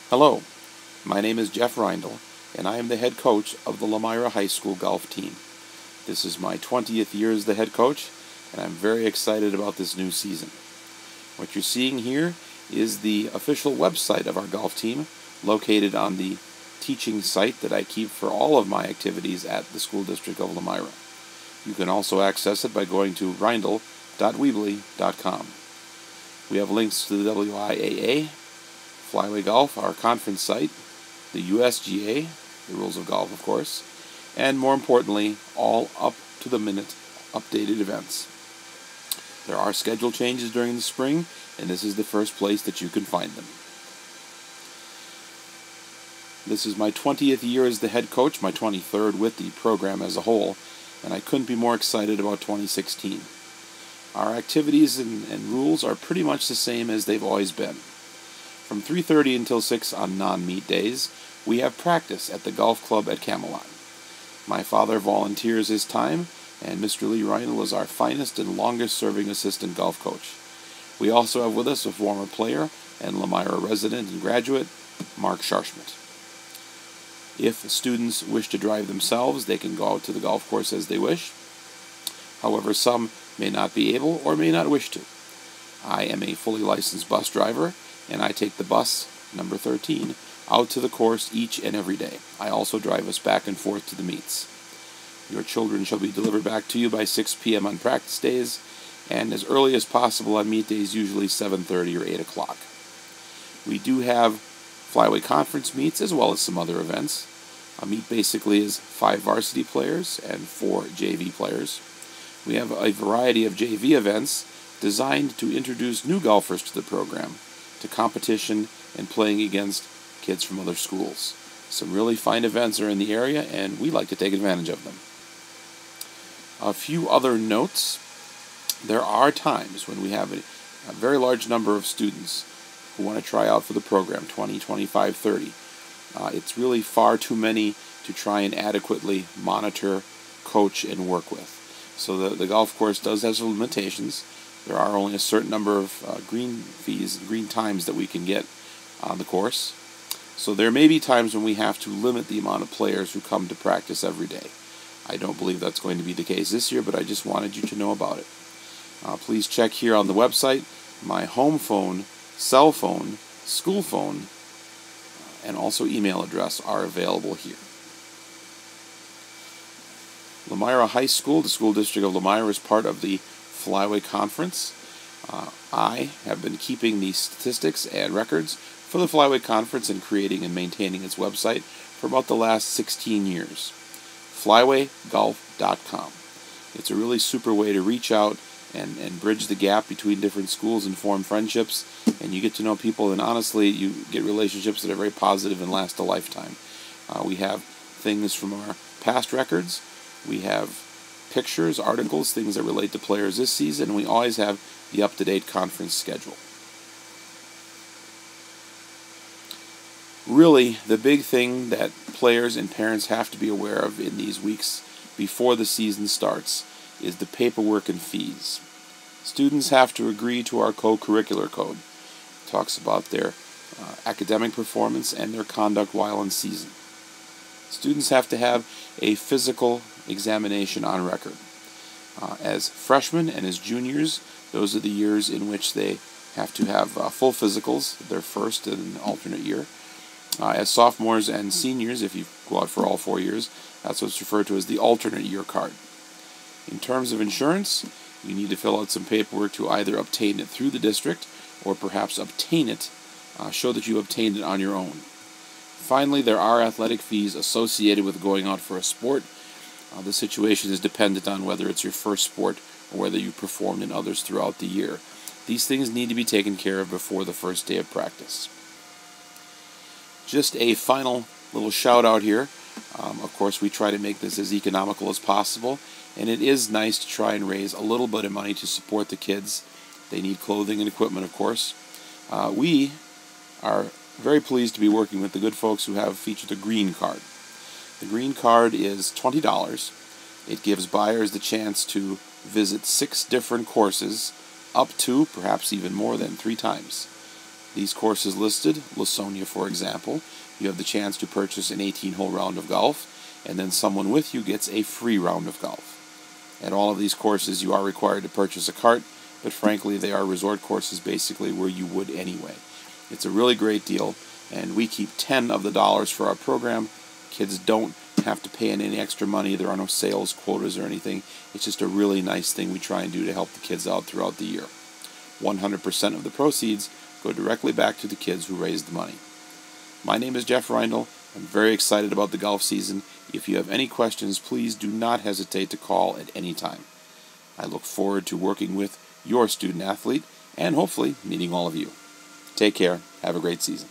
Hello, my name is Jeff Reindl, and I am the head coach of the Lomira High School golf team. This is my 20th year as the head coach, and I'm very excited about this new season. What you're seeing here is the official website of our golf team, located on the teaching site that I keep for all of my activities at the School District of Lomira. You can also access it by going to reindl.weebly.com. We have links to the WIAA, Flyway Golf, our conference site, the USGA, the rules of golf, of course, and more importantly, all up-to-the-minute updated events. There are schedule changes during the spring, and this is the first place that you can find them. This is my 20th year as the head coach, my 23rd with the program as a whole, and I couldn't be more excited about 2016. Our activities and rules are pretty much the same as they've always been. From 3:30 until 6 on non-meet days, we have practice at the golf club at Camelot. My father volunteers his time, and Mr. Lee Reindl is our finest and longest-serving assistant golf coach. We also have with us a former player and Lomira resident and graduate, Mark Scharschmidt. If students wish to drive themselves, they can go out to the golf course as they wish. However, some may not be able or may not wish to. I am a fully licensed bus driver, and I take the bus, number 13, out to the course each and every day. I also drive us back and forth to the meets. Your children shall be delivered back to you by 6 p.m. on practice days, and as early as possible on meet days, usually 7:30 or 8 o'clock. We do have Flyway Conference meets as well as some other events. A meet basically is 5 varsity players and 4 JV players. We have a variety of JV events designed to introduce new golfers to the program, to competition and playing against kids from other schools. Some really fine events are in the area, and we like to take advantage of them. A few other notes. There are times when we have a very large number of students who want to try out for the program, 20, 25, 30. It's really far too many to try and adequately monitor, coach, and work with. So the golf course does have some limitations. There are only a certain number of green times that we can get on the course. So there may be times when we have to limit the amount of players who come to practice every day. I don't believe that's going to be the case this year, but I just wanted you to know about it. Please check here on the website. My home phone, cell phone, school phone, and also email address are available here. Lomira High School, the School District of Lomira, is part of the Flyway Conference. I have been keeping the statistics and records for the Flyway Conference and creating and maintaining its website for about the last 16 years. FlywayGolf.com. It's a really super way to reach out and bridge the gap between different schools and form friendships, and you get to know people, and honestly, you get relationships that are very positive and last a lifetime. We have things from our past records. We have pictures, articles, things that relate to players this season, and we always have the up-to-date conference schedule. Really, the big thing that players and parents have to be aware of in these weeks before the season starts is the paperwork and fees. Students have to agree to our co-curricular code. It talks about their academic performance and their conduct while in season. Students have to have a physical examination on record. As freshmen and as juniors, those are the years in which they have to have full physicals, their first and alternate year. As sophomores and seniors, if you go out for all 4 years, that's what's referred to as the alternate year card. In terms of insurance, you need to fill out some paperwork to either obtain it through the district or perhaps obtain it, show that you obtained it on your own. Finally, there are athletic fees associated with going out for a sport. The situation is dependent on whether it's your first sport or whether you performed in others throughout the year. These things need to be taken care of before the first day of practice. Just a final little shout out here. Of course, we try to make this as economical as possible, and it is nice to try and raise a little bit of money to support the kids. They need clothing and equipment, of course. We are very pleased to be working with the good folks who have featured the Green Card. The Green Card is $20. It gives buyers the chance to visit 6 different courses, up to perhaps even more than 3 times. These courses listed, Lasonia for example, you have the chance to purchase an 18-hole round of golf, and then someone with you gets a free round of golf. At all of these courses you are required to purchase a cart, but frankly they are resort courses basically where you would anyway. It's a really great deal, and we keep 10 of the dollars for our program. Kids don't have to pay in any extra money. There are no sales quotas or anything. It's just a really nice thing we try and do to help the kids out throughout the year. 100% of the proceeds go directly back to the kids who raised the money. My name is Jeff Reindl. I'm very excited about the golf season. If you have any questions, please do not hesitate to call at any time. I look forward to working with your student athlete and hopefully meeting all of you. Take care. Have a great season.